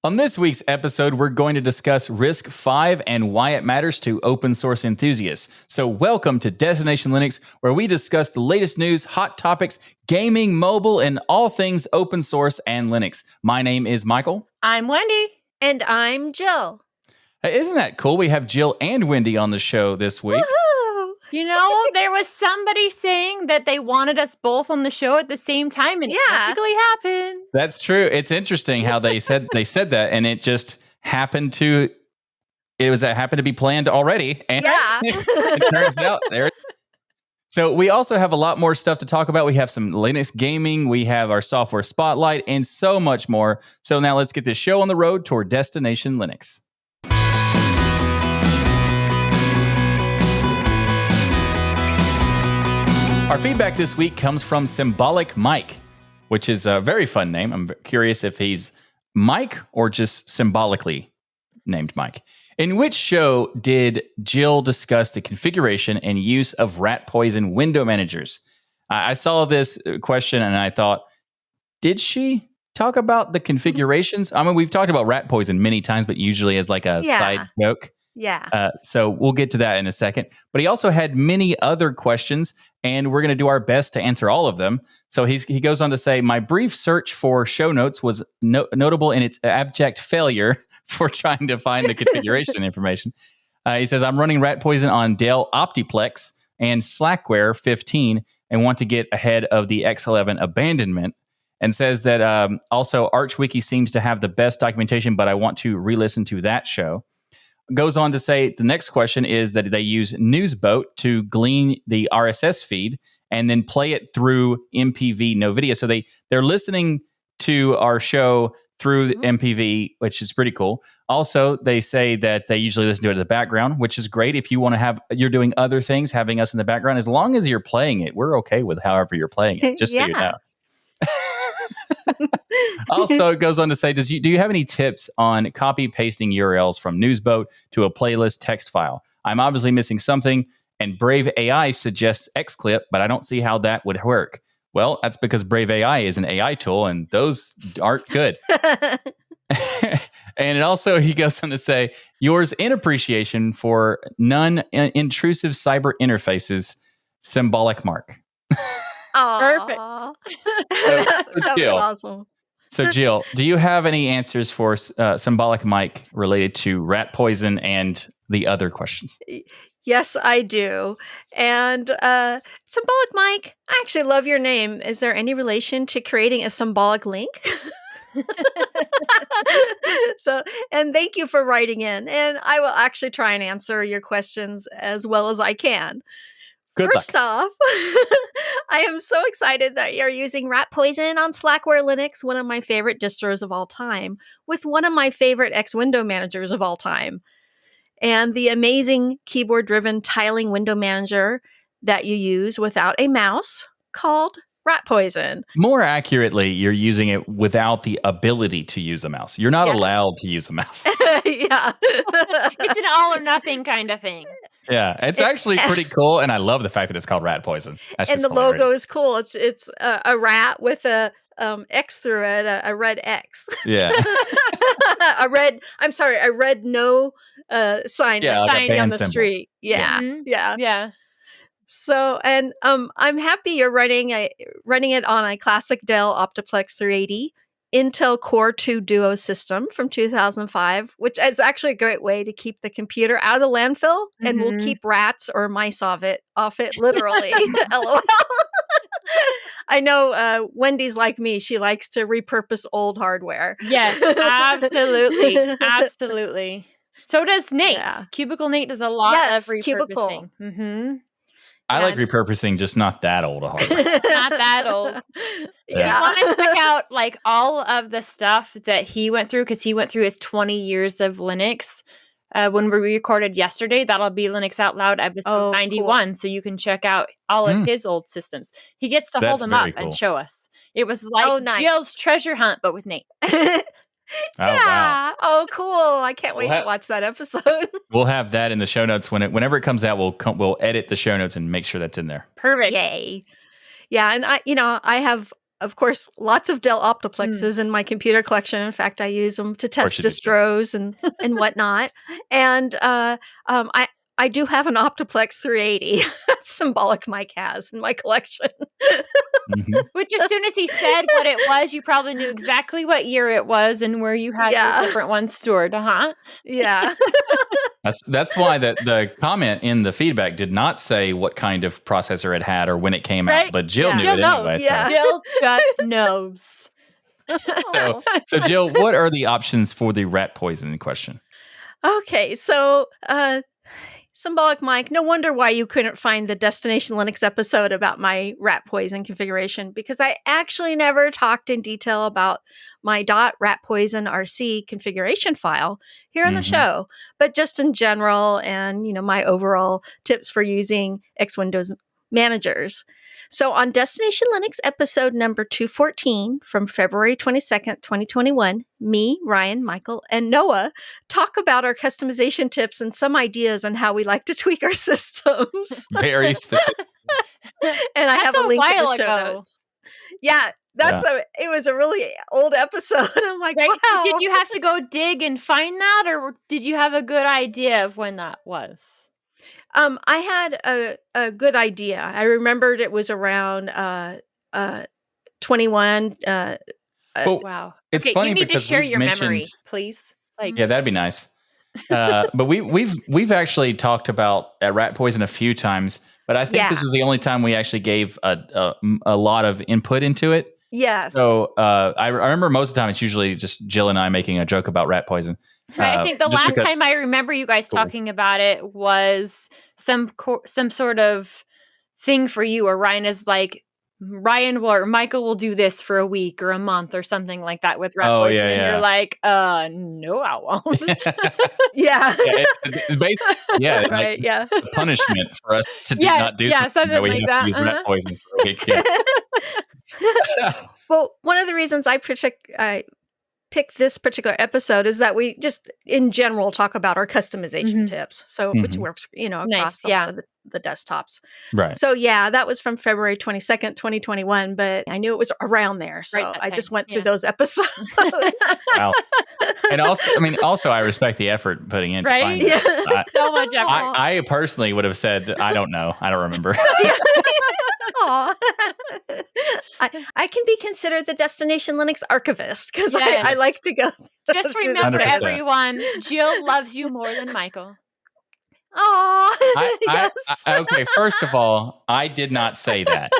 On this week's episode, we're going to discuss RISC-V and why it matters to open source enthusiasts. So welcome to Destination Linux, where we discuss the latest news, hot topics, gaming, mobile, and all things open source and Linux. My name is Michael. I'm Wendy. And I'm Jill. Hey, isn't that cool? We have Jill and Wendy on the show this week. Woohoo! You know, there was somebody saying that they wanted us both on the show at the same time, and it practically happened. That's true. It's interesting how they said that, and it just happened to be planned already. And it turns out there. So we also have a lot more stuff to talk about. We have some Linux gaming, we have our software spotlight, and so much more. So now let's get this show on the road toward Destination Linux. Our feedback this week comes from Symbolic Mike, which is a very fun name. I'm curious if he's Mike or just symbolically named Mike. In which show did Jill discuss the configuration and use of rat poison window managers? I saw this question and I thought, did she talk about the configurations? I mean, we've talked about rat poison many times, but usually as like a side joke. Yeah. So we'll get to that in a second. But he also had many other questions, and we're going to do our best to answer all of them. So he goes on to say, my brief search for show notes was notable in its abject failure for trying to find the configuration information. He says, I'm running rat poison on Dell Optiplex and Slackware 15 and want to get ahead of the X11 abandonment. And says that also ArchWiki seems to have the best documentation, but I want to re-listen to that show. Goes on to say the next question is that they use Newsboat to glean the RSS feed and then play it through MPV no video. So they're listening to our show through MPV, which is pretty cool. Also, they say that they usually listen to it in the background, which is great. If you want to you're doing other things, having us in the background, as long as you're playing it, we're okay with however you're playing it, just so you know. Also, it goes on to say, do you have any tips on copy pasting URLs from Newsboat to a playlist text file? I'm obviously missing something, and Brave AI suggests Xclip, but I don't see how that would work. Well, that's because Brave AI is an AI tool, and those aren't good. And also, he goes on to say, yours in appreciation for non-intrusive cyber interfaces, Symbolic Mark. Perfect. That was awesome. So, Jill, do you have any answers for Symbolic Mike related to rat poison and the other questions? Yes, I do. And Symbolic Mike, I actually love your name. Is there any relation to creating a symbolic link? And thank you for writing in. And I will actually try and answer your questions as well as I can. First off, I am so excited that you're using rat poison on Slackware Linux, one of my favorite distros of all time, with one of my favorite X window managers of all time, and the amazing keyboard-driven tiling window manager that you use without a mouse called rat poison. More accurately, you're using it without the ability to use a mouse. You're not allowed to use a mouse. Yeah. It's an all or nothing kind of thing. Yeah, it's actually pretty cool, and I love the fact that it's called rat poison. And the logo is cool. It's a rat with a X through it, a red X. Yeah. a red no sign like on the symbol. Street. Yeah. Mm-hmm. Yeah. So, and I'm happy you're running it on a classic Dell Optiplex 380 Intel Core 2 Duo system from 2005, which is actually a great way to keep the computer out of the landfill, and will keep rats or mice off it literally. LOL. I know Wendy's like me. She likes to repurpose old hardware. Yes, absolutely. Absolutely. So does Nate. Yeah. Cubicle Nate does a lot of repurposing. Cubicle. Mm-hmm. I like repurposing, just not that old a hardware. It's not that old. Yeah. I want to check out like all of the stuff that he went through, because he went through his 20 years of Linux. When we recorded yesterday, that'll be Linux Out Loud episode 91. Cool. So you can check out all of his old systems. He gets to hold them up and show us. It was like Jill's treasure hunt, but with Nate. Wow. Oh, cool. I can't wait to watch that episode. We'll have that in the show notes whenever it comes out. We'll edit the show notes and make sure that's in there. Perfect. Yay. Yeah, and I have of course, lots of Dell Optiplexes in my computer collection. In fact, I use them to test distros and whatnot. And I do have an Optiplex 380. Symbolic Mike has in my collection. Which, as soon as he said what it was, you probably knew exactly what year it was and where you had your different ones stored, Yeah. That's why the comment in the feedback did not say what kind of processor it had or when it came out, but Jill knew it anyway. Yeah. Jill just knows. So Jill, what are the options for the rat poison in question? Okay, so Symbolic Mike, no wonder why you couldn't find the Destination Linux episode about my rat poison configuration, because I actually never talked in detail about my .ratpoisonrc configuration file here on the show, but just in general and, my overall tips for using X Windows managers. So on Destination Linux episode number 214 from February 22nd, 2021, me, Ryan, Michael, and Noah talk about our customization tips and some ideas on how we like to tweak our systems. Very specific. And I have a link in the show notes. Yeah, it was a really old episode. I'm like, wow. Did you have to go dig and find that, or did you have a good idea of when that was? I had a good idea. I remembered it was around 21. Wow. It's funny you need because to share your memory, please. Yeah, that'd be nice. But we've actually talked about rat poison a few times, but I think this was the only time we actually gave a lot of input into it. Yes. So I remember most of the time it's usually just Jill and I making a joke about rat poison. I think the last time I remember you guys talking about it was some sort of thing for you, or Ryan is like, Michael will do this for a week or a month or something like that with rat poison. And you're like, no, I won't. Yeah. It's basically, right. The punishment for us to not do something like we that. have to use rat poison for a week. Yeah. Well, one of the reasons I picked this particular episode is that we just in general talk about our customization tips. So which works, across the desktops. Right. So that was from February 22nd, 2021, but I knew it was around there. So I just went through those episodes. Wow. And also I respect the effort putting in. Right. So much effort. I personally would have said, I don't know. I don't remember. Aw. I can be considered the Destination Linux archivist because I like to go. Just remember, 100%. Everyone, Jill loves you more than Michael. Oh, yes. Okay, first of all, I did not say that.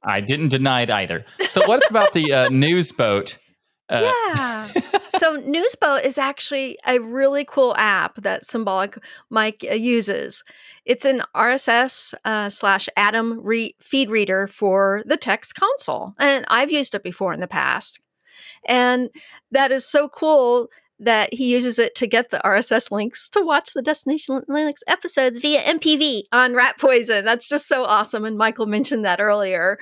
I didn't deny it either. So what's about the Newsboat? So Newsboat is actually a really cool app that Symbolic Mike uses. It's an RSS/Atom feed reader for the text console. And I've used it before in the past. And that is so cool that he uses it to get the RSS links to watch the Destination Linux episodes via MPV on rat poison. That's just so awesome. And Michael mentioned that earlier.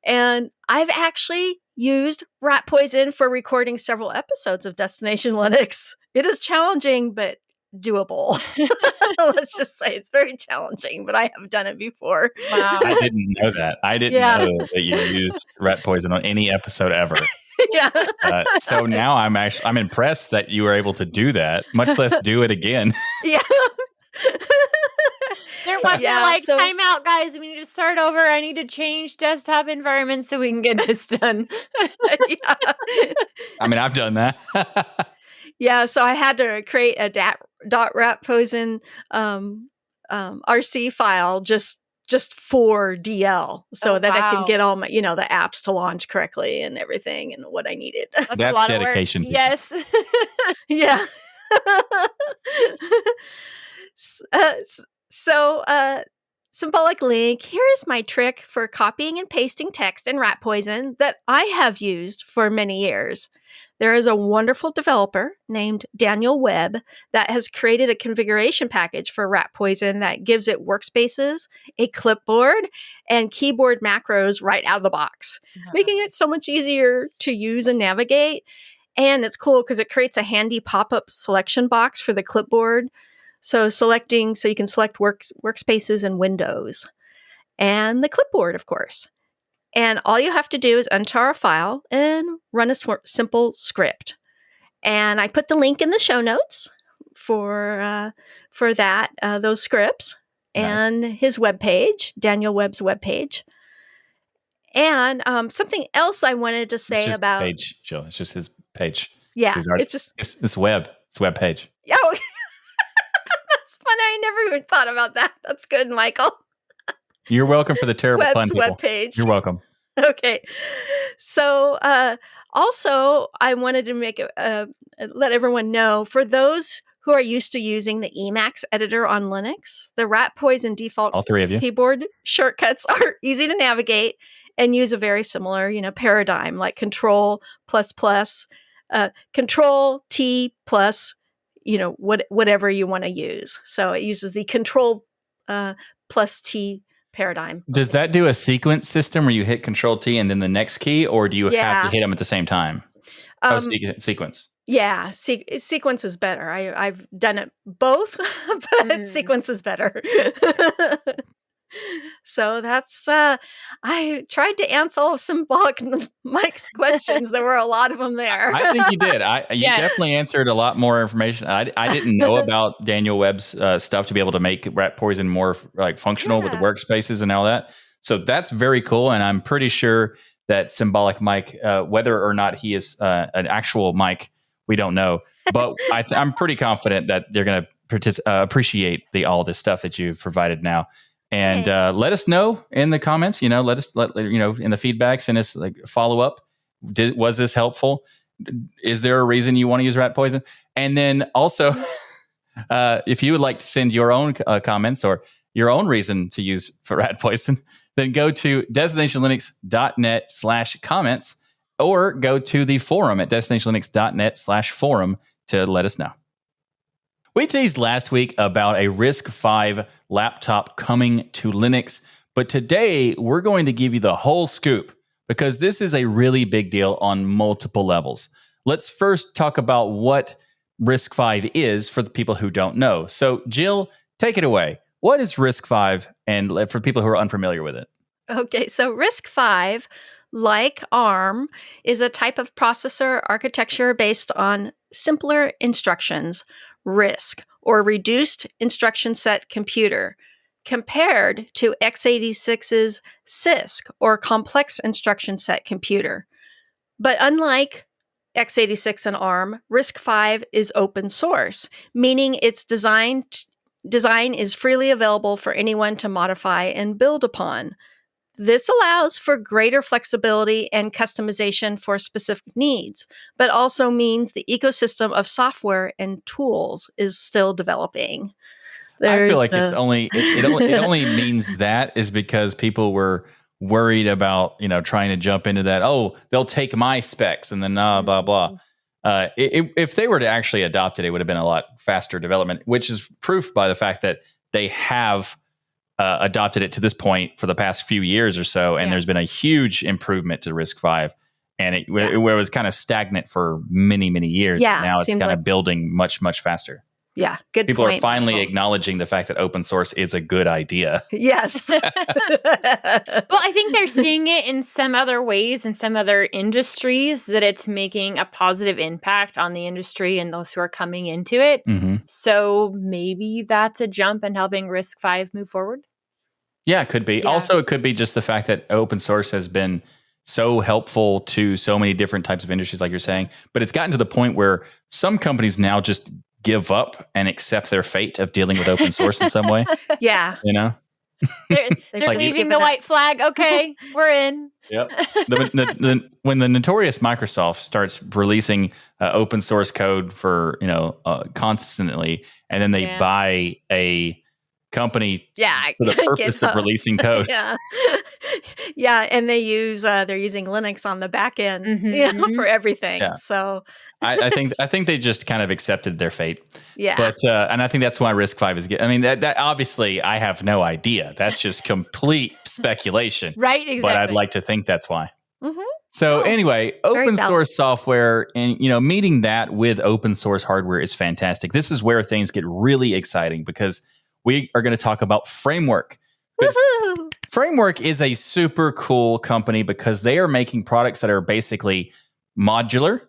And I've actually used rat poison for recording several episodes of Destination Linux. It is challenging, but doable. Let's just say it's very challenging, but I have done it before. Wow. I didn't know that. I didn't know that you used rat poison on any episode ever. So now I'm impressed that you were able to do that, much less do it again. Yeah. There wasn't time out, guys. We need to start over. I need to change desktop environment so we can get this done. I've done that. So I had to create a .ratpoison RC file just for DL so that I can get all my, the apps to launch correctly and everything and what I needed. That's a lot dedication. Of work. Yes. Yeah. So, symbolic link. Here is my trick for copying and pasting text in rat poison that I have used for many years. There is a wonderful developer named Daniel Webb that has created a configuration package for rat poison that gives it workspaces, a clipboard, and keyboard macros right out of the box, making it so much easier to use and navigate. And it's cool because it creates a handy pop-up selection box for the clipboard. So you can select workspaces and windows and the clipboard, of course. And all you have to do is enter a file and run a simple script. And I put the link in the show notes for that, those scripts, and his webpage, Daniel Webb's webpage. And something else I wanted to say about page, Jill. It's just his page. Yeah, it's web. It's web page. Oh, that's funny. I never even thought about that. That's good, Michael. You're welcome for the terrible pun, people. Webpage. You're welcome. Okay. So also, I wanted to let everyone know, for those who are used to using the Emacs editor on Linux, the Rat Poison default all three of you keyboard shortcuts are easy to navigate and use a very similar, paradigm, like Control Control T plus, whatever you want to use. So it uses the Control plus T paradigm. Does that do a sequence system where you hit Control T and then the next key, or do you have to hit them at the same time? Sequence. Yeah, sequence is better. I've done it both, but sequence is better. So that's, I tried to answer all of Symbolic Mike's questions. There were a lot of them there. I think you did. You definitely answered a lot more information. I didn't know about Daniel Webb's stuff to be able to make Rat Poison more like functional with the workspaces and all that. So that's very cool. And I'm pretty sure that Symbolic Mike, whether or not he is an actual Mike, we don't know. But I'm pretty confident that they're going to appreciate all this stuff that you've provided now. And let us know in the comments. Let in the feedback, send us like follow up. Was this helpful? Is there a reason you want to use Rat Poison? And then also, if you would like to send your own comments or your own reason to use for Rat Poison, then go to destinationlinux.net/comments or go to the forum at destinationlinux.net/forum to let us know. We teased last week about a RISC-V laptop coming to Linux, but today we're going to give you the whole scoop because this is a really big deal on multiple levels. Let's first talk about what RISC-V is for the people who don't know. So, Jill, take it away. What is RISC-V, and for people who are unfamiliar with it? Okay, so RISC-V, like ARM, is a type of processor architecture based on simpler instructions, RISC, or reduced instruction set computer, compared to x86's CISC, or complex instruction set computer. But unlike x86 and ARM, RISC-V is open source, meaning its design is freely available for anyone to modify and build upon. This allows for greater flexibility and customization for specific needs, but also means the ecosystem of software and tools is still developing. I feel like it only means that is because people were worried about, trying to jump into that. Oh, they'll take my specs and then blah, blah. If they were to actually adopt it, it would have been a lot faster development, which is proof by the fact that they have adopted it to this point for the past few years or so, and there's been a huge improvement to RISC-V, and it was kind of stagnant for many, many years. Yeah, now it's kind of building much, much faster. Yeah, good People point. are finally acknowledging the fact that open source is a good idea. Yes. Well, I think they're seeing it in some other ways, in some other industries, that it's making a positive impact on the industry and those who are coming into it. Mm-hmm. So maybe that's a jump in helping RISC-V move forward. Yeah, it could be. Yeah. Also, it could be just the fact that open source has been so helpful to so many different types of industries, like you're saying. But it's gotten to the point where some companies now just give up and accept their fate of dealing with open source in some way. Yeah. They're like leaving the white flag. Okay, we're in. Yep. When the notorious Microsoft starts releasing open source code for, constantly, and then they buy a company for the purpose of releasing code. Yeah, and they're using Linux on the back end, for everything. Yeah. So I think they just kind of accepted their fate. Yeah. But and I think that's why RISC-V is getting. I mean, that obviously I have no idea. That's just complete speculation. Right. Exactly. But I'd like to think that's why. Mm-hmm. So anyway, open source software and meeting that with open source hardware is fantastic. This is where things get really exciting because we are going to talk about framework. Framework is a super cool company because they are making products that are basically modular,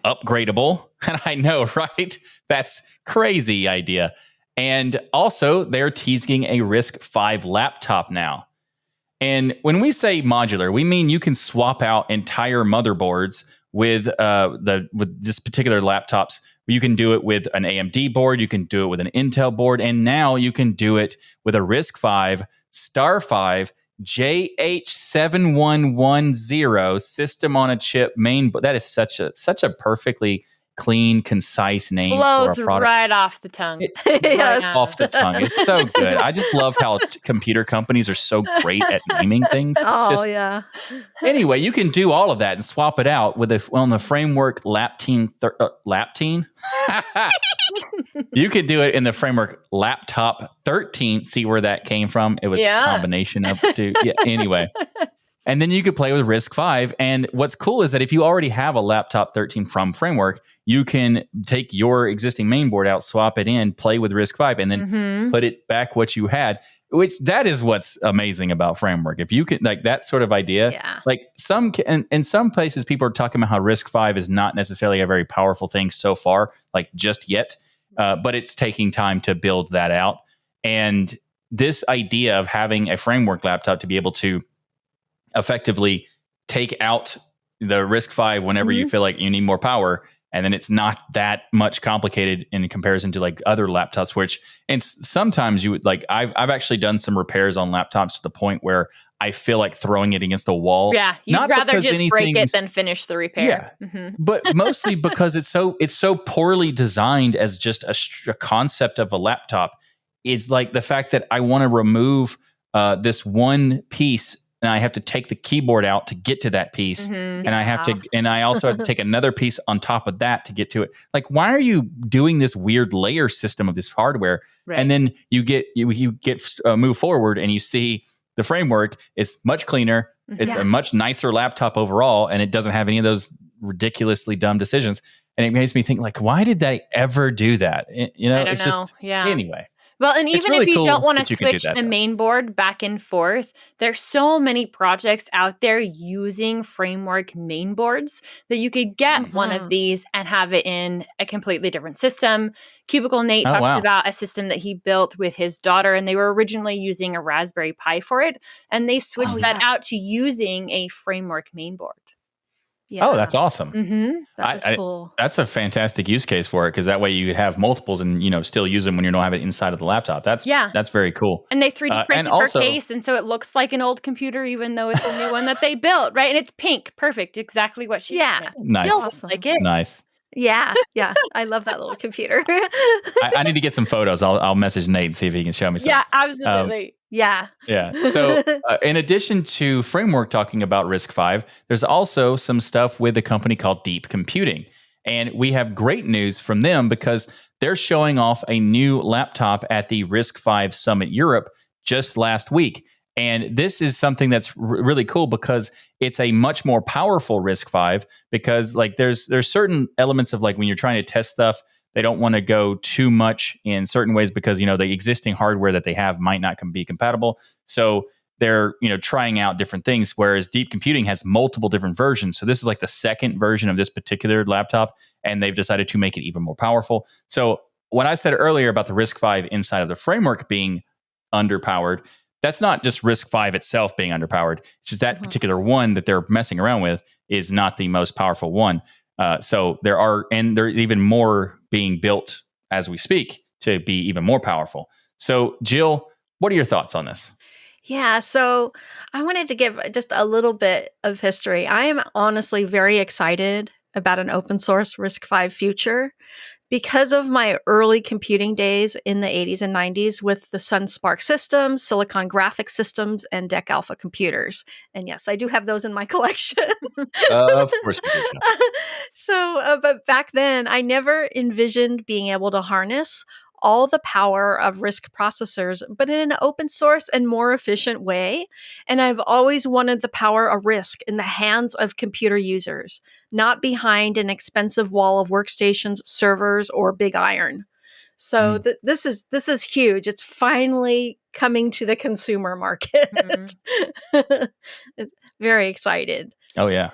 upgradable. And I know, right? That's crazy idea. And also, they're teasing a RISC-V laptop now. And when we say modular, we mean you can swap out entire motherboards with this particular laptops. You can do it with an AMD board, you can do it with an Intel board, and now you can do it with a RISC-V Star 5 JH7110 system on a chip main. But that is such a perfectly clean, concise name Flows for a product. right off the tongue. Yes. Off the tongue. It's so good. I just love how computer companies are so great at naming things. Yeah. Anyway, you can do all of that and swap it out with on the Framework Lapteen. You could do it in the Framework Laptop 13. See where that came from? It was a combination of two. Yeah. Anyway. And then you could play with RISC-V. And what's cool is that if you already have a laptop 13 from Framework, you can take your existing mainboard out, swap it in, play with RISC-V, and then put it back what you had. Which that is what's amazing about Framework. If you can, like that sort of idea, like in some places, people are talking about how RISC-V is not necessarily a very powerful thing so far, like just yet, but it's taking time to build that out. And this idea of having a Framework laptop to be able to effectively take out the RISC-V whenever you feel like you need more power, and then it's not that much complicated in comparison to like other laptops, which and sometimes you would like I've actually done some repairs on laptops to the point where I feel like throwing it against the wall. Yeah, you'd rather just break it than finish the repair. Yeah, but mostly because it's so poorly designed as just a concept of a laptop. It's like the fact that I want to remove this one piece, and I have to take the keyboard out to get to that piece. And I also have to take another piece on top of that to get to it. Like, why are you doing this weird layer system of this hardware? Right. And then you move forward and you see the Framework is much cleaner. It's a much nicer laptop overall, and it doesn't have any of those ridiculously dumb decisions. And it makes me think, like, why did they ever do that? You know, it's just anyway. Well, and even really if you cool don't want to that you can do switch that, the though. main board back and forth, there's so many projects out there using Framework main boards that you could get one of these and have it in a completely different system. Cubicle Nate talked about a system that he built with his daughter, and they were originally using a Raspberry Pi for it, and they switched that out to using a Framework main board. Yeah. Oh, that's awesome. That's cool. That's a fantastic use case for it, because that way you could have multiples and still use them when you don't have it inside of the laptop. That's very cool. And they 3D printed her case, and so it looks like an old computer, even though it's a new one that they built, right? And it's pink, perfect, exactly what she wanted. Nice, awesome. Like it. Nice. Yeah, I love that little computer. I need to get some photos. I'll message Nate and see if he can show me some. Yeah, absolutely. Yeah. So in addition to Framework talking about RISC-V, there's also some stuff with a company called DeepComputing. And we have great news from them because they're showing off a new laptop at the RISC-V Summit Europe just last week. And this is something that's really cool because it's a much more powerful RISC-V, because like there's certain elements of like when you're trying to test stuff, they don't want to go too much in certain ways because, the existing hardware that they have might not be compatible. So they're, trying out different things, whereas DeepComputing has multiple different versions. So this is like the second version of this particular laptop, and they've decided to make it even more powerful. So when I said earlier about the RISC-V inside of the Framework being underpowered, that's not just RISC-V itself being underpowered. It's just that particular one that they're messing around with is not the most powerful one. So there's even more being built as we speak to be even more powerful. So Jill, what are your thoughts on this? Yeah, so I wanted to give just a little bit of history. I am honestly very excited about an open source RISC-V future because of my early computing days in the 80s and 90s with the Sun SPARC systems, Silicon Graphics systems, and DEC Alpha computers. And yes, I do have those in my collection. Of course you do. So, but back then, I never envisioned being able to harness all the power of RISC processors, but in an open source and more efficient way. And I've always wanted the power of RISC in the hands of computer users, not behind an expensive wall of workstations, servers, or big iron. So this is huge. It's finally coming to the consumer market. Very excited. Oh yeah,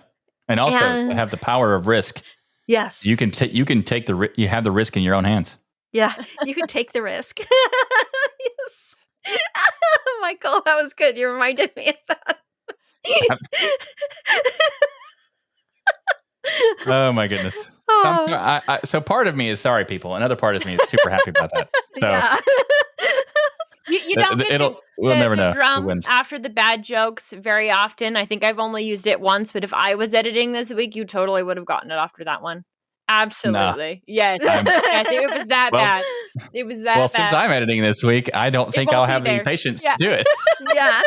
and also have the power of risk. Yes, you can take you have the risk in your own hands. Yeah, you can take the risk. Yes. Michael, that was good. You reminded me of that. Oh my goodness. So part of me is sorry, people. Another part of me is super happy about that. So Yeah. You don't get we'll never know drum who wins. after the bad jokes very often. I think I've only used it once, but if I was editing this week, you totally would have gotten it after that one. Absolutely. Yes. Yes, it was that bad. It was that bad. Well, since I'm editing this week, I don't think I'll have the patience to do it. Yeah.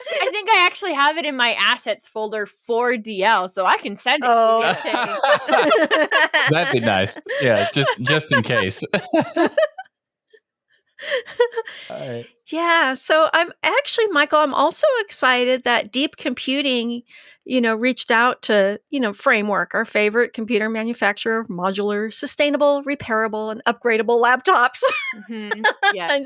I think I actually have it in my assets folder for DL, so I can send it to you. That'd be nice. Yeah, just in case. All right. Yeah, so I'm actually, Michael, I'm also excited that DeepComputing, reached out to, Framework, our favorite computer manufacturer of modular, sustainable, repairable, and upgradable laptops. Yeah. I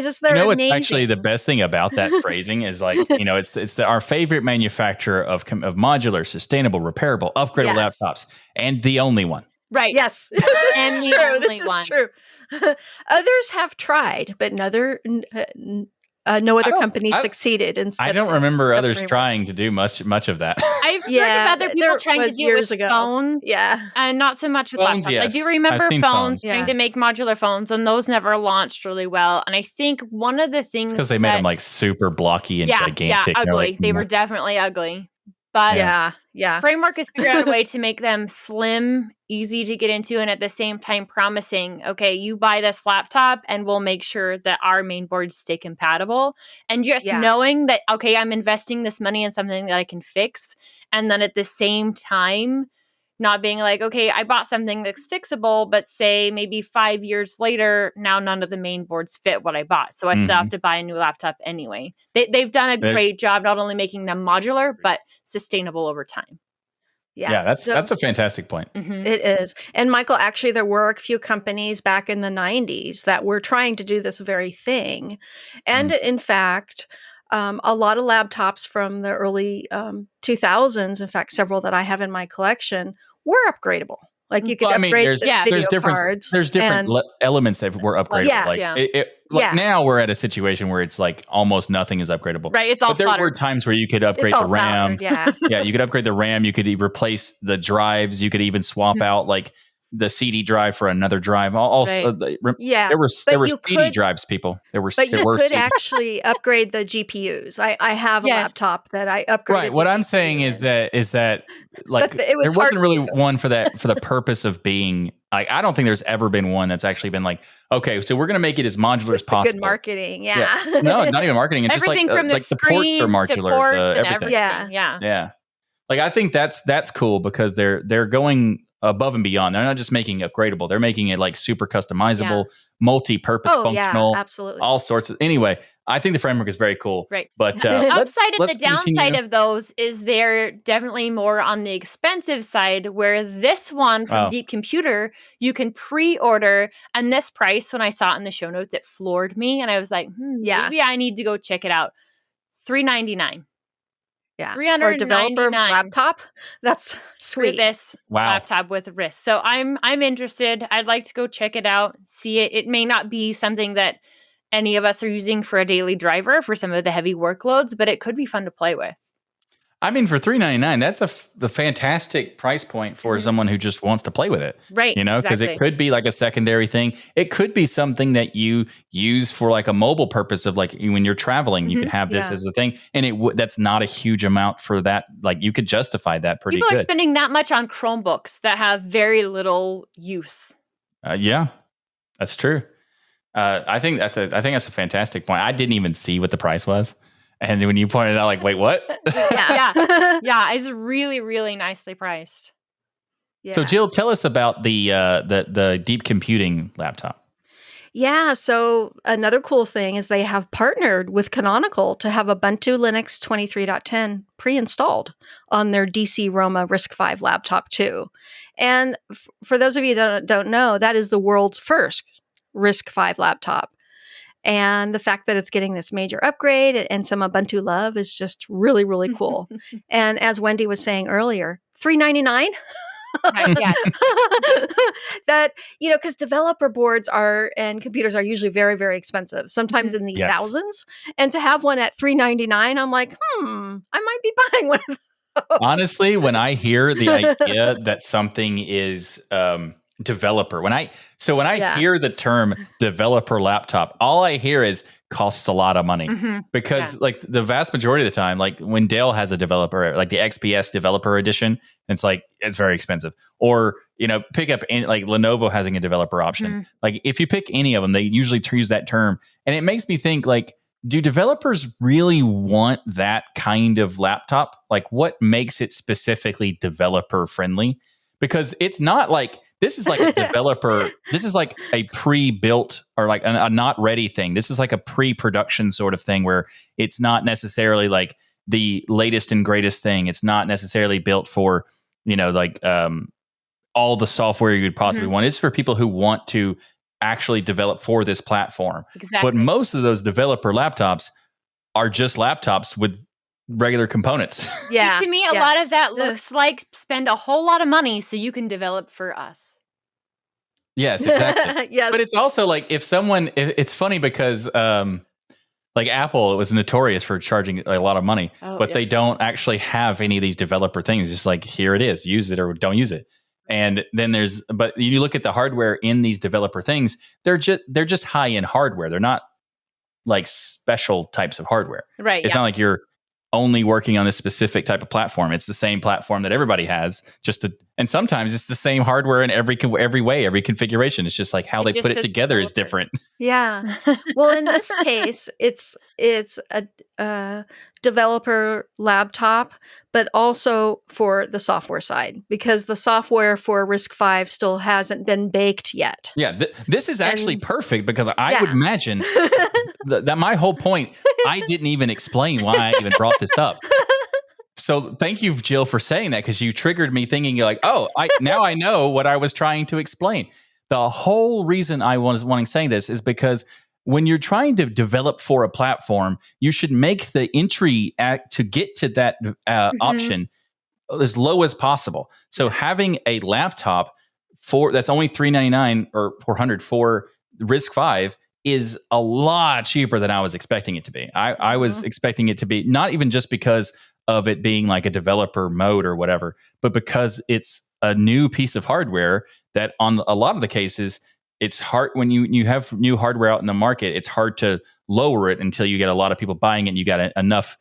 just, they're what's amazing. actually the best thing about that phrasing is like, it's our favorite manufacturer of modular, sustainable, repairable, upgradable laptops, and the only one. Right. Yes. And this is true. Others have tried, but no other company succeeded. I don't remember others trying to do much of that. I've heard of other people trying to do it with phones. Yeah. And not so much with phones, laptops. yes. I do remember phones trying Yeah. to make modular phones, and those never launched really well. And I think one of the things because they made them like super blocky and gigantic. Yeah, ugly. Like, they were definitely ugly. But yeah. Framework has figured out a way to make them slim, easy to get into, and at the same time promising, okay, you buy this laptop and we'll make sure that our main boards stay compatible. And just knowing that, okay, I'm investing this money in something that I can fix. And then at the same time, not being like, okay, I bought something that's fixable, but say maybe 5 years later, now none of the main boards fit what I bought. So I still have to buy a new laptop anyway. They've done a great job not only making them modular, but sustainable over time. Yeah, that's a fantastic point. It is. And Michael, actually, there were a few companies back in the 90s that were trying to do this very thing. And in fact, a lot of laptops from the early 2000s, in fact, several that I have in my collection, were upgradable. Like you could upgrade video cards. There's different elements that were upgradable. Now we're at a situation where it's like almost nothing is upgradable. Right, it's all But there were times where you could upgrade the RAM. You could upgrade the RAM. You could replace the drives. You could even swap out like the CD drive for another drive. There were CD drives, people. There were actually upgrade the GPUs. I have a laptop that I upgraded. Right. What I'm saying is that like there wasn't really one for the purpose of being like, I don't think there's ever been one that's actually been like, okay, so we're going to make it as modular as possible. Good marketing. No, not even marketing. It's everything just from the ports are modular. Everything. Yeah. Like I think that's cool because they're going above and beyond. They're not just making it upgradable. They're making it like super customizable, multi-purpose, functional, absolutely, all sorts of. Anyway, I think the framework is very cool. Right. But the upside and the downside of those is they're definitely more on the expensive side, where this one from DeepComputer, you can pre-order, and this price, when I saw it in the show notes, it floored me. And I was like, maybe I need to go check it out. $399. Yeah, $399 for a developer laptop. That's sweet. For this laptop with RISC. So I'm interested. I'd like to go check it out, see it. It may not be something that any of us are using for a daily driver for some of the heavy workloads, but it could be fun to play with. I mean, for $399, that's the fantastic price point for someone who just wants to play with it. Right. Because it could be like a secondary thing. It could be something that you use for like a mobile purpose of like when you're traveling, you can have this as a thing. And that's not a huge amount for that. Like you could justify that pretty good. People are spending that much on Chromebooks that have very little use. Yeah, that's true. I think that's a fantastic point. I didn't even see what the price was. And when you pointed out, like, wait, what? Yeah, it's really, really nicely priced. Yeah. So, Jill, tell us about the DeepComputing laptop. Yeah, so another cool thing is they have partnered with Canonical to have Ubuntu Linux 23.10 pre-installed on their DC-ROMA RISC-V laptop too. And for those of you that don't know, that is the world's first RISC-V laptop. And the fact that it's getting this major upgrade and some Ubuntu love is just really, really cool. And as Wendy was saying earlier, $399. Right, yeah. That, because developer boards and computers are usually very, very expensive, sometimes in the thousands. And to have one at $399, I'm like, I might be buying one of those. Honestly, when I hear the idea that something is developer, when I hear the term developer laptop, all I hear is costs a lot of money because like the vast majority of the time, like when Dell has a developer, like the XPS developer edition, it's very expensive. Or, pick up like Lenovo having a developer option. Like if you pick any of them, they usually use that term. And it makes me think like, do developers really want that kind of laptop? Like what makes it specifically developer friendly? Because it's not like, this is like a developer, this is like a pre-built or like a not ready thing. This is like a pre-production sort of thing where it's not necessarily like the latest and greatest thing. It's not necessarily built for, all the software you could possibly want. It's for people who want to actually develop for this platform. Exactly. But most of those developer laptops are just laptops with regular components. Yeah. To me, a lot of that looks like spend a whole lot of money so you can develop for us. Yes, exactly. Yes. But it's also like it's funny because like Apple was notorious for charging a lot of money, but they don't actually have any of these developer things. Just like, here it is, use it or don't use it. And then but you look at the hardware in these developer things, they're just high end hardware. They're not like special types of hardware. Right. It's not like you're only working on this specific type of platform. It's the same platform that everybody has, and sometimes it's the same hardware in every way, every configuration. It's just like how they put it together is different. Yeah. Well, in this case, it's a developer laptop, but also for the software side, because the software for RISC-V still hasn't been baked yet. Yeah, this is actually perfect because I would imagine that my whole point, I didn't even explain why I even brought this up. So thank you, Jill, for saying that, because you triggered me thinking like, now I know what I was trying to explain. The whole reason I was saying this is because when you're trying to develop for a platform, you should make the entry to get to that option as low as possible. So having a laptop that's only $399 or $400 for RISC-V is a lot cheaper than I was expecting it to be. I was expecting it to be not even just because of it being like a developer mode or whatever, but because it's a new piece of hardware that on a lot of the cases, it's hard when you have new hardware out in the market, it's hard to lower it until you get a lot of people buying it and you got enough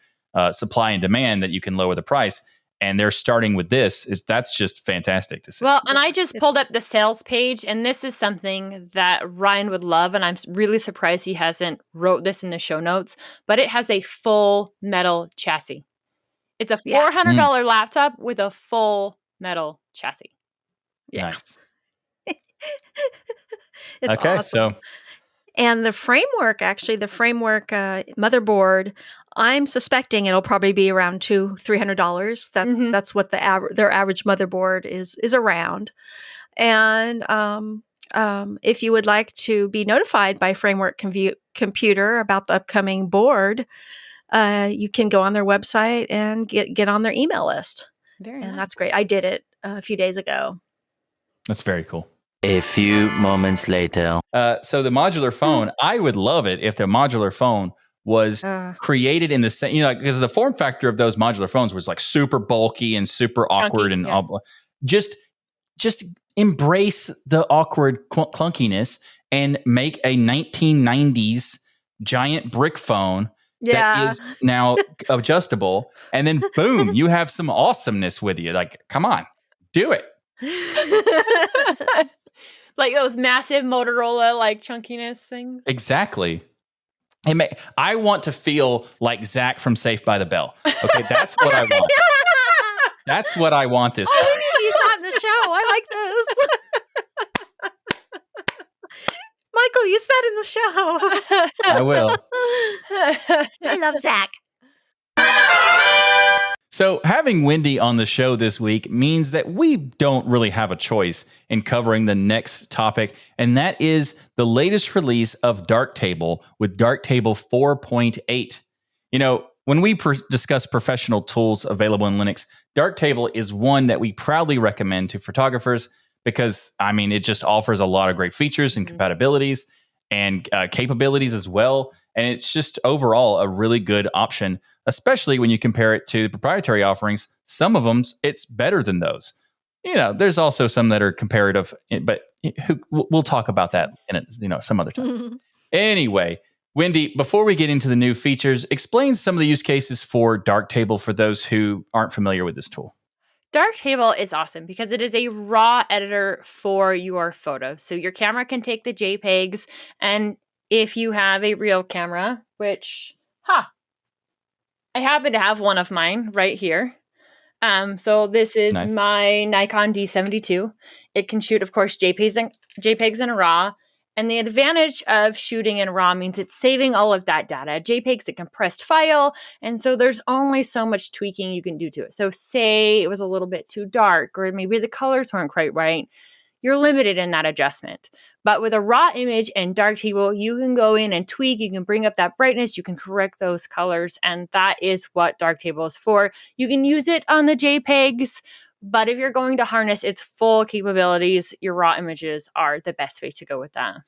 supply and demand that you can lower the price. And they're starting with that's just fantastic to see. Well, and I just pulled up the sales page, and this is something that Ryan would love, and I'm really surprised he hasn't wrote this in the show notes, but it has a full metal chassis. It's a $400 laptop with a full metal chassis. Yeah. Nice. It's okay, awesome. so. And the framework motherboard, I'm suspecting it'll probably be around $200-$300. That's what their average motherboard is around. And if you would like to be notified by Framework Computer about the upcoming board, you can go on their website and get on their email list. Very nice. That's great. I did it a few days ago. That's very cool. A few moments later. So the modular phone, I would love it if the modular phone was created in the same, because the form factor of those modular phones was like super bulky and super awkward and just embrace the awkward clunkiness and make a 1990s giant brick phone that is now adjustable. And then boom, you have some awesomeness with you. Like, come on, do it. Like those massive Motorola like chunkiness things. Exactly. I want to feel like Zach from Saved by the Bell. Okay, that's what I want. That's what I want this. Oh, we need to use that in the show. I like this. Michael, use that in on the show. I will. I love Zach. So having Wendy on the show this week means that we don't really have a choice in covering the next topic, and that is the latest release of Darktable with Darktable 4.8. You know, when we discuss professional tools available in Linux, Darktable is one that we proudly recommend to photographers because, I mean, it just offers a lot of great features and compatibilities and capabilities as well. And it's just overall a really good option, especially when you compare it to the proprietary offerings. Some of them, it's better than those. You know, there's also some that are comparative, but we'll talk about that in some other time. Anyway, Wendy, before we get into the new features, explain some of the use cases for Darktable for those who aren't familiar with this tool. Darktable is awesome because it is a raw editor for your photos. So your camera can take the JPEGs, and if you have a real camera, which, I happen to have one of mine right here. So this is Nice. my Nikon D72. It can shoot, of course, JPEGs in RAW. And the advantage of shooting in RAW means it's saving all of that data. JPEG's a compressed file, and so there's only so much tweaking you can do to it. So say it was a little bit too dark, or maybe the colors weren't quite right, you're limited in that adjustment. But with a raw image and Darktable, you can go in and tweak, you can bring up that brightness, you can correct those colors, and that is what Darktable is for. You can use it on the JPEGs, but if you're going to harness its full capabilities, your raw images are the best way to go with that.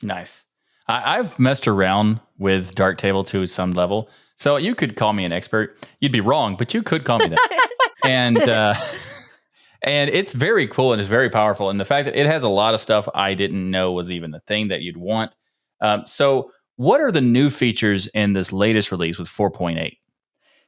Nice. I've messed around with Darktable to some level. So you could call me an expert. You'd be wrong, but you could call me that. And it's very cool and it's very powerful. And the fact that it has a lot of stuff I didn't know was even a thing that you'd want. So what are the new features in this latest release with 4.8?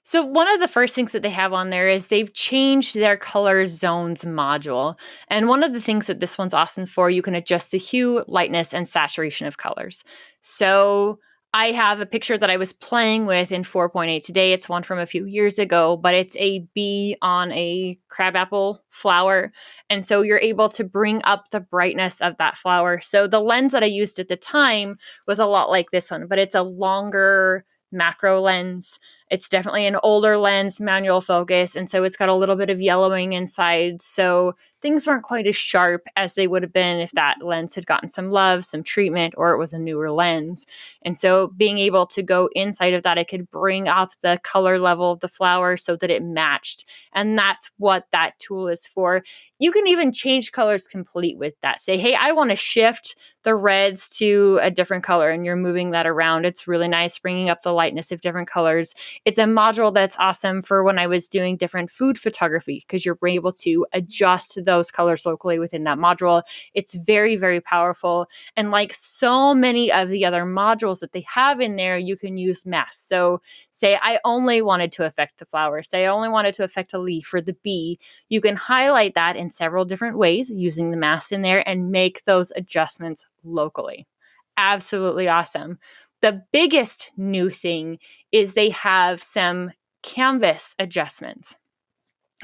So one of the first things that they have on there is they've changed their color zones module. And one of the things that this one's awesome for, you can adjust the hue, lightness, and saturation of colors. So I have a picture that I was playing with in 4.8 today. It's one from a few years ago, but it's a bee on a crabapple flower. And so you're able to bring up the brightness of that flower. So the lens that I used at the time was a lot like this one, but it's a longer macro lens. It's definitely an older lens, manual focus, and so it's got a little bit of yellowing inside. So things weren't quite as sharp as they would have been if that lens had gotten some love, some treatment, or it was a newer lens. And so being able to go inside of that, I could bring up the color level of the flower so that it matched. And that's what that tool is for. You can even change colors complete with that. Say, hey, I want to shift the reds to a different color, and you're moving that around. It's really nice, bringing up the lightness of different colors. It's a module that's awesome for when I was doing different food photography because you're able to adjust those colors locally within that module. It's very, very powerful. And like so many of the other modules that they have in there, you can use masks. So say I only wanted to affect the flower, say I only wanted to affect a leaf or the bee. You can highlight that in several different ways using the mask in there and make those adjustments locally. Absolutely awesome. The biggest new thing is they have some canvas adjustments.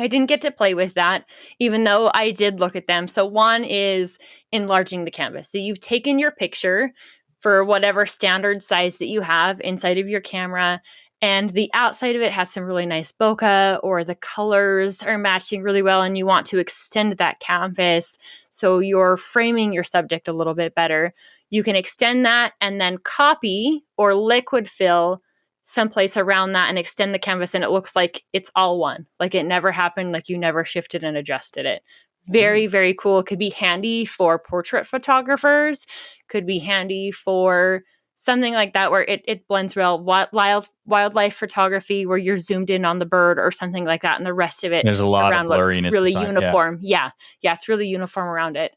I didn't get to play with that, even though I did look at them. So one is enlarging the canvas. So you've taken your picture for whatever standard size that you have inside of your camera, and the outside of it has some really nice bokeh, or the colors are matching really well, and you want to extend that canvas so you're framing your subject a little bit better. You can extend that and then copy or liquid fill someplace around that and extend the canvas, and it looks like it's all one. Like it never happened, like you never shifted and adjusted it. Very, very cool. Could be handy for portrait photographers. Could be handy for something like that where it blends well. Wildlife photography where you're zoomed in on the bird or something like that, and the rest of it There's a lot around of blurriness looks really beside, uniform. Yeah, it's really uniform around it.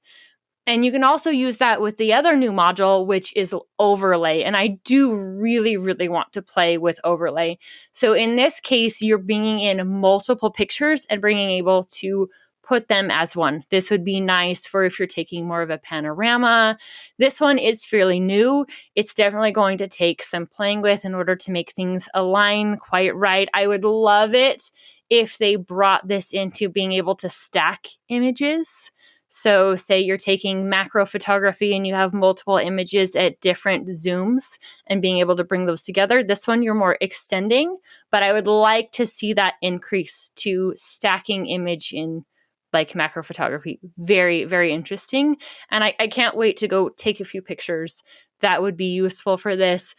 And you can also use that with the other new module, which is overlay. And I do really, really want to play with overlay. So in this case, you're bringing in multiple pictures and being able to put them as one. This would be nice for if you're taking more of a panorama. This one is fairly new. It's definitely going to take some playing with in order to make things align quite right. I would love it if they brought this into being able to stack images. So say you're taking macro photography and you have multiple images at different zooms and being able to bring those together. This one you're more extending, but I would like to see that increase to stacking image in like macro photography. Very, very interesting. And I can't wait to go take a few pictures that would be useful for this.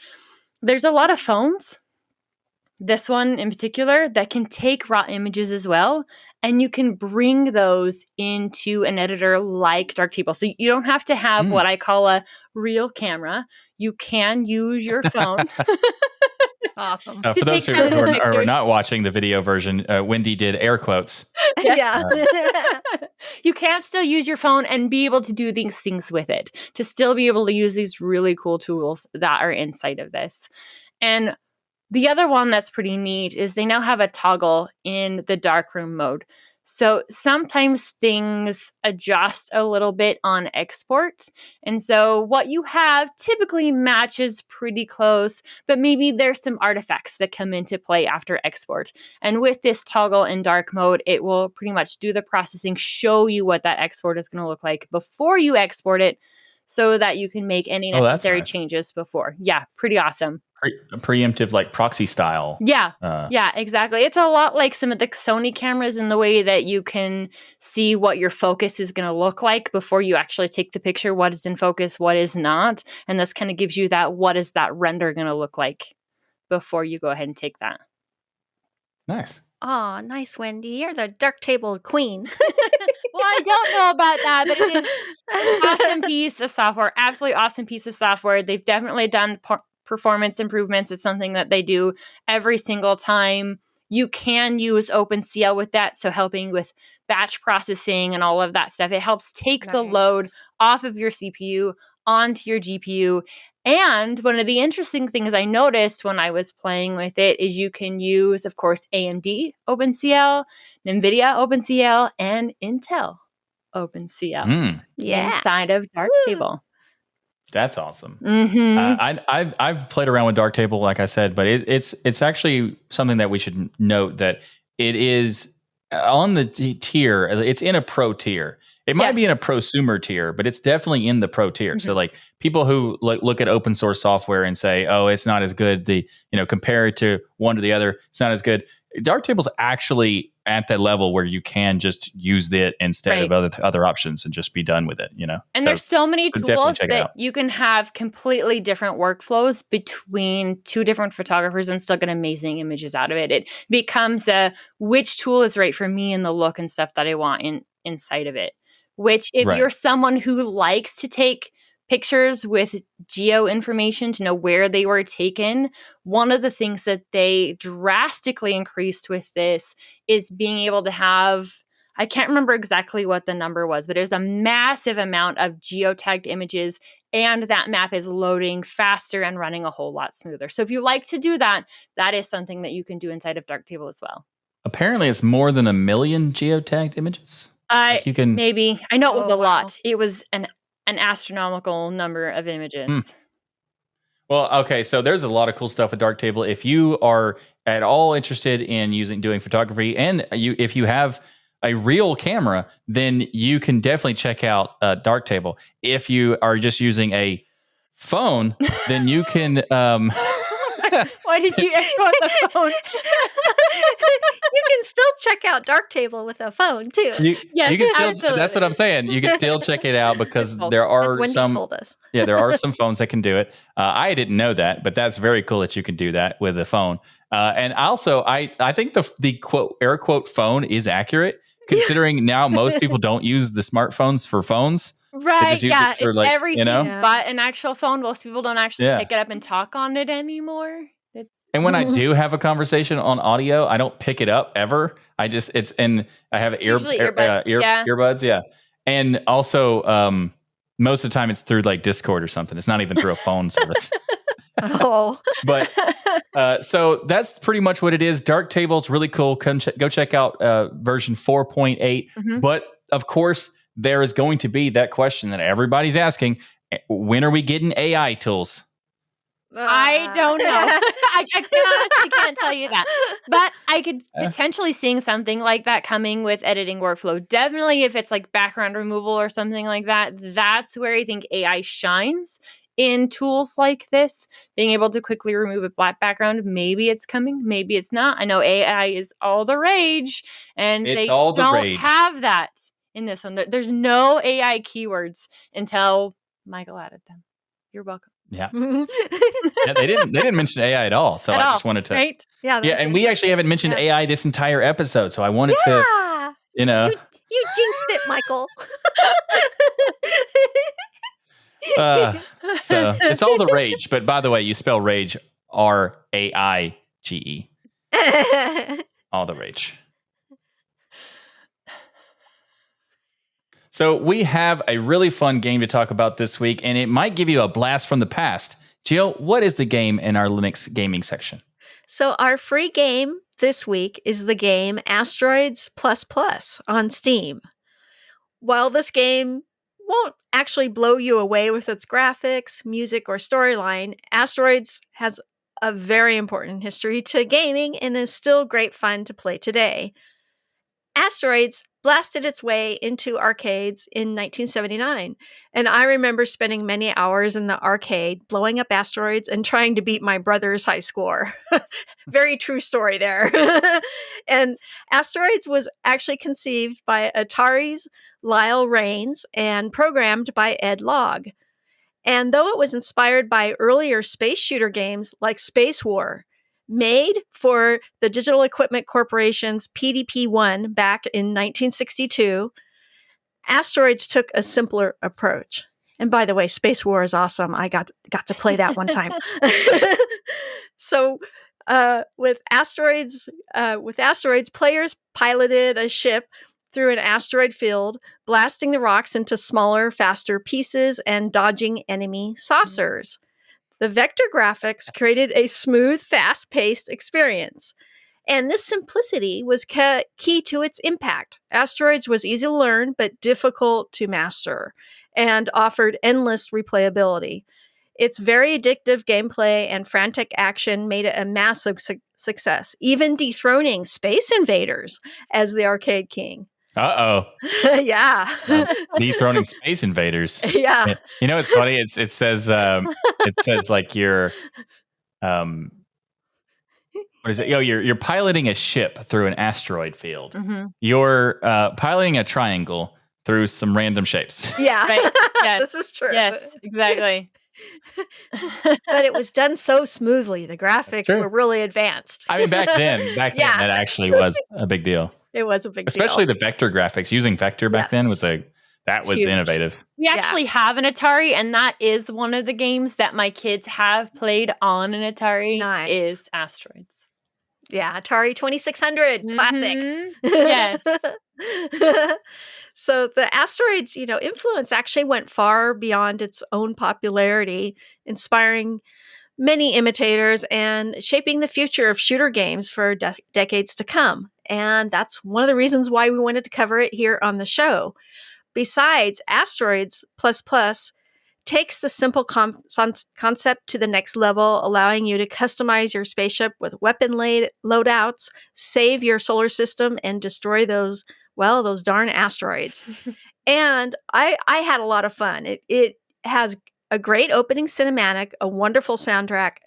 There's a lot of phones, this one in particular, that can take raw images as well. And you can bring those into an editor like Darktable. So you don't have to have what I call a real camera. You can use your phone. Awesome. For those who are not watching the video version, Wendy did air quotes. Yeah. You can still use your phone and be able to do these things with it, to still be able to use these really cool tools that are inside of this. And the other one that's pretty neat is they now have a toggle in the darkroom mode. So sometimes things adjust a little bit on exports. And so what you have typically matches pretty close, but maybe there's some artifacts that come into play after export. And with this toggle in dark mode, it will pretty much do the processing, show you what that export is going to look like before you export it so that you can make any necessary changes before. Yeah, pretty awesome. Preemptive, like proxy style. Yeah, exactly. It's a lot like some of the Sony cameras in the way that you can see what your focus is going to look like before you actually take the picture, what is in focus, what is not. And this kind of gives you that, what is that render going to look like before you go ahead and take that. Nice. Oh, nice, Wendy. You're the Darktable queen. Well, I don't know about that, but it is an awesome piece of software. Absolutely awesome piece of software. They've definitely done performance improvements. It's something that they do every single time. You can use OpenCL with that, so helping with batch processing and all of that stuff. It helps take the load off of your CPU onto your GPU. And one of the interesting things I noticed when I was playing with it is you can use, of course, AMD OpenCL, NVIDIA OpenCL, and Intel OpenCL inside of Darktable. That's awesome. Mm-hmm. I've played around with Darktable, like I said, but it's actually something that we should note that it is on the tier. It's in a pro tier. It might be in a prosumer tier, but it's definitely in the pro tier. So like people who look at open source software and say, oh, it's not as good. Compare it to one to the other, it's not as good. Darktable's actually at that level where you can just use it instead of other options and just be done with it, And so there's so many tools that you can have completely different workflows between two different photographers and still get amazing images out of it. It becomes which tool is right for me and the look and stuff that I want inside of it. Which if you're someone who likes to take pictures with geo information to know where they were taken, one of the things that they drastically increased with this is being able to have, I can't remember exactly what the number was, but there's a massive amount of geotagged images and that map is loading faster and running a whole lot smoother. So if you like to do that, that is something that you can do inside of Darktable as well. Apparently it's more than 1 million geotagged images. You can maybe. I know it was a lot. It was an astronomical number of images. Well, okay, so there's a lot of cool stuff with Darktable. If you are at all interested in doing photography, and if you have a real camera, then you can definitely check out Darktable. If you are just using a phone, then you can. Why did you echo on the phone? You can still check out Darktable with a phone too. You can still, that's what I'm saying. You can still check it out because there are some. Told us. There are some phones that can do it. I didn't know that, but that's very cool that you can do that with a phone. And also, I think the quote air quote phone is accurate considering now most people don't use the smartphones for phones. Right, yeah, it's everything but an actual phone. Most people don't actually pick it up and talk on it anymore. And when I do have a conversation on audio, I don't pick it up ever. I have earbuds, and also most of the time it's through like Discord or something. It's not even through a phone service. But so that's pretty much what it is. Darktable's really cool. Go check out version 4.8. But of course, there is going to be that question that everybody's asking: when are we getting AI tools? I don't know. I honestly can't tell you that. But I could potentially seeing something like that coming with editing workflow. Definitely if it's like background removal or something like that, that's where I think AI shines in tools like this. Being able to quickly remove a black background. Maybe it's coming, maybe it's not. I know AI is all the rage, and they don't have that in this one. There's no AI keywords until Michael added them. You're welcome. Yeah. Yeah, they didn't mention AI at all. So I just wanted to. Right? Yeah, and we actually haven't mentioned AI this entire episode. So I wanted to, You jinxed it, Michael. So it's all the rage. But by the way, you spell rage RAIGE. All the rage. So we have a really fun game to talk about this week, and it might give you a blast from the past. Jill, what is the game in our Linux gaming section? So our free game this week is the game Asteroids on Steam. While this game won't actually blow you away with its graphics, music, or storyline, Asteroids has a very important history to gaming and is still great fun to play today. Asteroids blasted its way into arcades in 1979, and I remember spending many hours in the arcade blowing up asteroids and trying to beat my brother's high score. Very true story there. And Asteroids was actually conceived by Atari's Lyle Raines and programmed by Ed Logg. And though it was inspired by earlier space shooter games like Space War, made for the Digital Equipment Corporation's PDP-1 back in 1962, Asteroids took a simpler approach. And by the way, Space War is awesome. I got to play that one time. So with Asteroids, players piloted a ship through an asteroid field, blasting the rocks into smaller, faster pieces and dodging enemy saucers. The vector graphics created a smooth, fast-paced experience. And this simplicity was key to its impact. Asteroids was easy to learn, but difficult to master, and offered endless replayability. Its very addictive gameplay and frantic action made it a massive success, even dethroning Space Invaders as the arcade king. Yeah. Dethroning Space Invaders. Yeah. You know, it's funny. It says like you're what is it? You're piloting a ship through an asteroid field. Mm-hmm. You're piloting a triangle through some random shapes. Yeah. Right. Yes. This is true. Yes, exactly. But it was done so smoothly. The graphics were really advanced. I mean, back then, that actually was a big deal. It was a big deal. Especially the vector graphics. Using vector back then was huge. Innovative. We actually have an Atari, and that is one of the games that my kids have played on an Atari. Nice. Is Asteroids. Yeah, Atari 2600, classic. Yes. So the Asteroids, influence actually went far beyond its own popularity, inspiring many imitators and shaping the future of shooter games for decades to come. And that's one of the reasons why we wanted to cover it here on the show. Besides, Asteroids takes the simple concept to the next level, allowing you to customize your spaceship with weapon loadouts, save your solar system, and destroy those darn asteroids. And I had a lot of fun. It has a great opening cinematic, a wonderful soundtrack,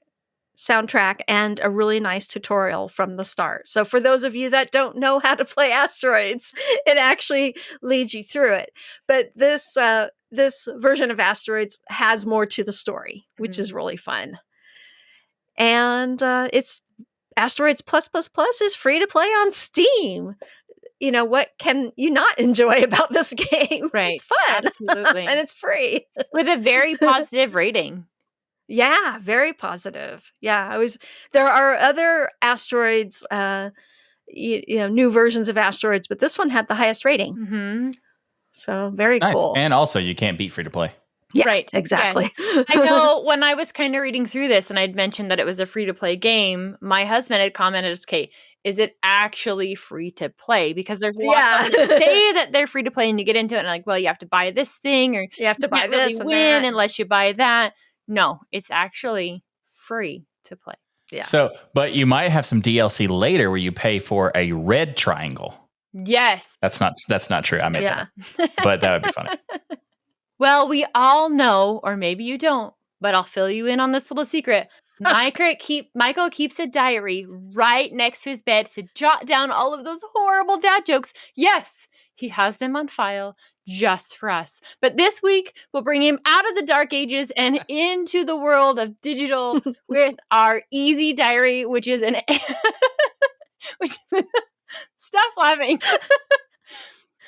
and a really nice tutorial from the start. So for those of you that don't know how to play Asteroids, it actually leads you through it. But this version of Asteroids has more to the story, which is really fun. And it's Asteroids +++ is free to play on Steam. What can you not enjoy about this game? Right. It's fun. Absolutely. And it's free. With a very positive rating. Yeah, very positive. Yeah, there are other Asteroids, new versions of Asteroids, but this one had the highest rating. Mm-hmm. So very cool. And also, you can't beat free to play. Yeah, right. Exactly. Yeah. I know when I was kind of reading through this and I'd mentioned that it was a free to play game, my husband had commented, okay, is it actually free to play? Because there's a lot of them that say that they're free to play and you get into it and like, well, you have to buy this thing or you have to buy this really win unless you buy that. No, it's actually free to play. Yeah. So, but you might have some DLC later where you pay for a red triangle. Yes. That's not true. I made that up. But that would be funny. Well, we all know, or maybe you don't, but I'll fill you in on this little secret. Michael keeps a diary right next to his bed to jot down all of those horrible dad jokes. Yes, he has them on file just for us. But this week, we'll bring him out of the dark ages and into the world of digital with our easy diary, which is an stop laughing.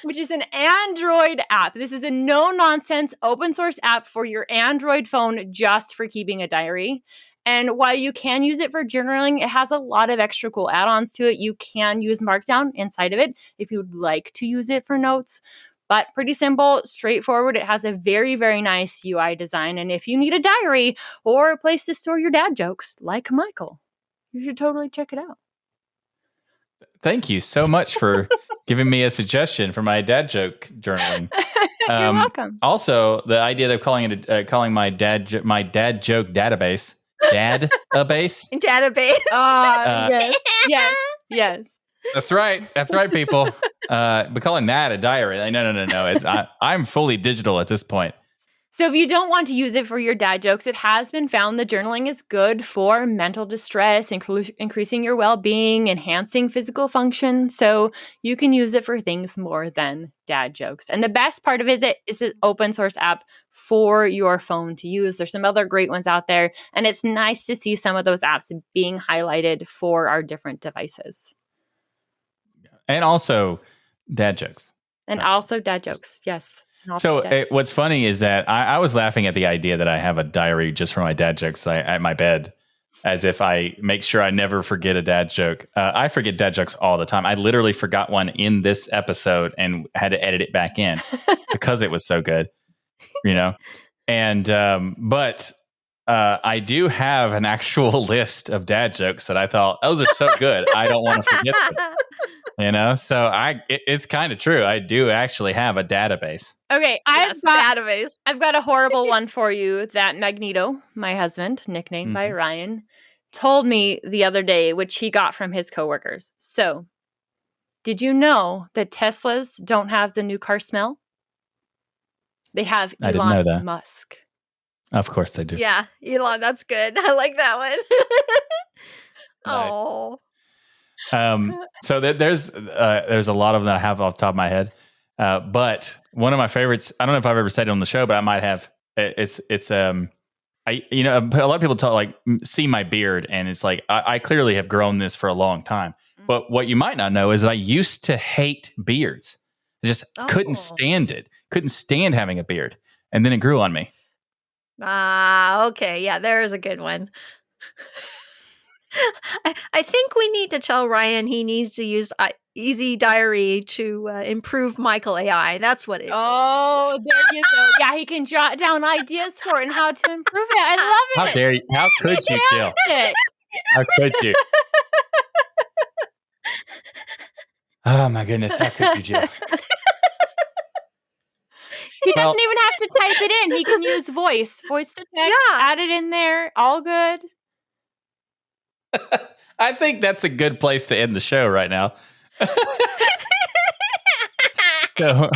Which is an Android app. This is a no-nonsense open source app for your Android phone just for keeping a diary. And while you can use it for journaling, it has a lot of extra cool add-ons to it. You can use Markdown inside of it if you would like to use it for notes. But pretty simple, straightforward. It has a very, very nice UI design. And if you need a diary or a place to store your dad jokes, like Michael, you should totally check it out. Thank you so much for giving me a suggestion for my dad joke journaling. You're welcome. Also, the idea of calling my dad joke database. Database. Yes. That's right, people. But calling that a diary, no. I'm fully digital at this point. So if you don't want to use it for your dad jokes, it has been found that journaling is good for mental distress, increasing your well-being, enhancing physical function. So you can use it for things more than dad jokes. And the best part of it is an open source app for your phone to use. There's some other great ones out there. And it's nice to see some of those apps being highlighted for our different devices. And also dad jokes. Yes. So what's funny is that I was laughing at the idea that I have a diary just for my dad jokes at my bed, as if I make sure I never forget a dad joke. I forget dad jokes all the time. I literally forgot one in this episode and had to edit it back in because it was so good, And but I do have an actual list of dad jokes that I thought those are so good I don't want to forget them. So it's kind of true. I do actually have a database. Okay, I've got a horrible one for you that Magneto, my husband, nicknamed by Ryan, told me the other day, which he got from his coworkers. So, did you know that Teslas don't have the new car smell? They have I didn't know that. Elon Musk. Of course they do. Yeah, Elon, that's good. I like that one. Nice. Oh. So there's a lot of them that I have off the top of my head. But one of my favorites, I don't know if I've ever said it on the show, but I might have. It's a lot of people see my beard, and it's like I clearly have grown this for a long time. Mm-hmm. But what you might not know is that I used to hate beards. I just couldn't stand it. Couldn't stand having a beard, and then it grew on me. Okay, yeah, there is a good one. I think we need to tell Ryan he needs to use Easy Diary to improve Michael AI. That's what it is. Oh, there you go. Yeah, he can jot down ideas for it and how to improve it. I love it. How dare you? How could you, Jill? How could you? Oh, my goodness. How could you, Jill? He doesn't even have to type it in. He can use voice to text, add it in there. All good. I think that's a good place to end the show right now. So,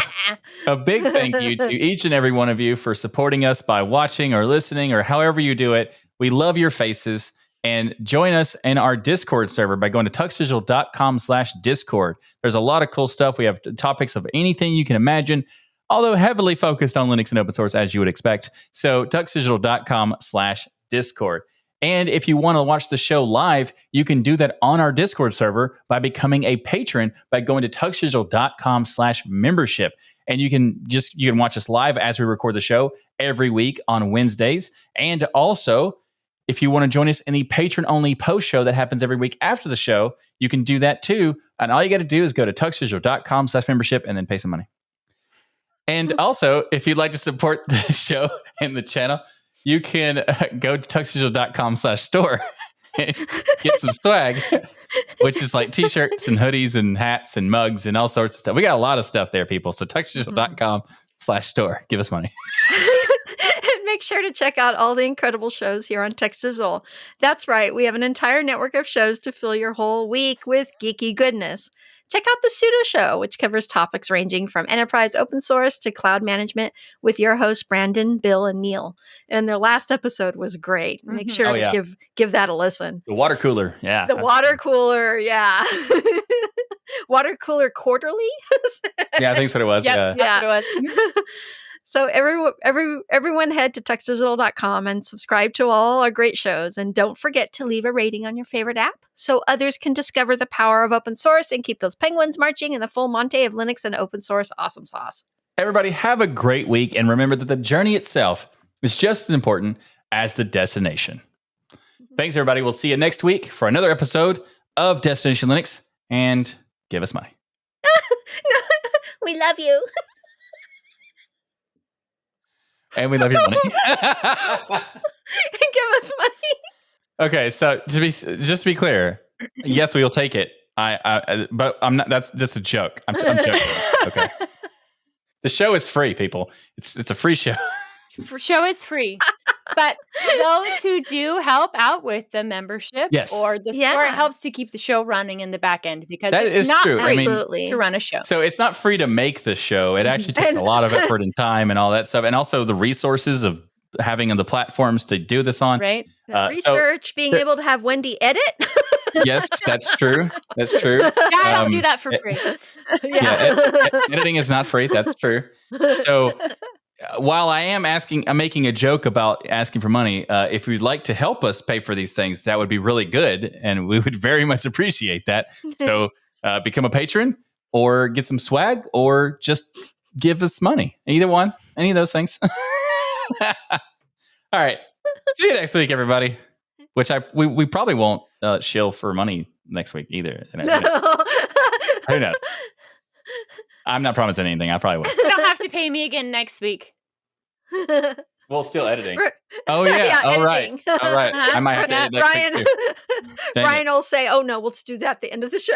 a big thank you to each and every one of you for supporting us by watching or listening or however you do it. We love your faces. And join us in our Discord server by going to tuxdigital.com/Discord. There's a lot of cool stuff. We have topics of anything you can imagine, although heavily focused on Linux and open source, as you would expect. So tuxdigital.com/Discord. And if you want to watch the show live, you can do that on our Discord server by becoming a patron by going to tuxdigital.com/membership. And you can watch us live as we record the show every week on Wednesdays. And also, if you want to join us in the patron-only post show that happens every week after the show, you can do that too. And all you got to do is go to tuxdigital.com/membership and then pay some money. And also, if you'd like to support the show and the channel, you can go to tuxdigital.com/store and get some swag, which is like t-shirts and hoodies and hats and mugs and all sorts of stuff. We got a lot of stuff there, people. So tuxdigital.com/store. Give us money. And make make sure to check out all the incredible shows here on Text Digital. That's right, we have an entire network of shows to fill your whole week with geeky goodness. Check out the Pseudo Show, which covers topics ranging from enterprise open source to cloud management with your hosts, Brandon, Bill, and Neil. And their last episode was great. Make sure to give that a listen. The water cooler. Yeah. The water cooler. Yeah. Water cooler quarterly? Yeah, I think that's what it was. Yep, Yeah. that's what it was. So everyone head to textdigital.com and subscribe to all our great shows. And don't forget to leave a rating on your favorite app so others can discover the power of open source and keep those penguins marching in the full Monte of Linux and open source awesome sauce. Everybody have a great week. And remember that the journey itself is just as important as the destination. Thanks, everybody. We'll see you next week for another episode of Destination Linux. And give us money. We love you. And we love your money. Give us money. Okay, so just to be clear, yes, we will take it. But I'm not. That's just a joke. I'm joking. Okay. The show is free, people. It's a free show. Show is free. But those who do help out with the membership or the store, it helps to keep the show running in the back end because that is not true. free to run a show. So it's not free to make the show. It actually takes a lot of effort and time and all that stuff. And also the resources of having the platforms to do this on. Right. Research, being able to have Wendy edit. Yes, that's true. That's true. Yeah, I don't do that for free. Editing is not free. That's true. So while I'm making a joke about asking for money, if you'd like to help us pay for these things, that would be really good. And we would very much appreciate that. So become a patron or get some swag or just give us money. Either one, any of those things. All right. See you next week, everybody. Which we probably won't shill for money next week either. Who knows? I'm not promising anything. I probably will. You don't have to pay me again next week. Well, still editing. Oh yeah. All right. All right. I might have to edit next week too. Ryan will say, "Oh no, let's do that at the end of the show."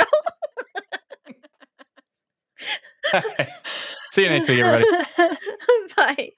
See you next week, everybody. Bye.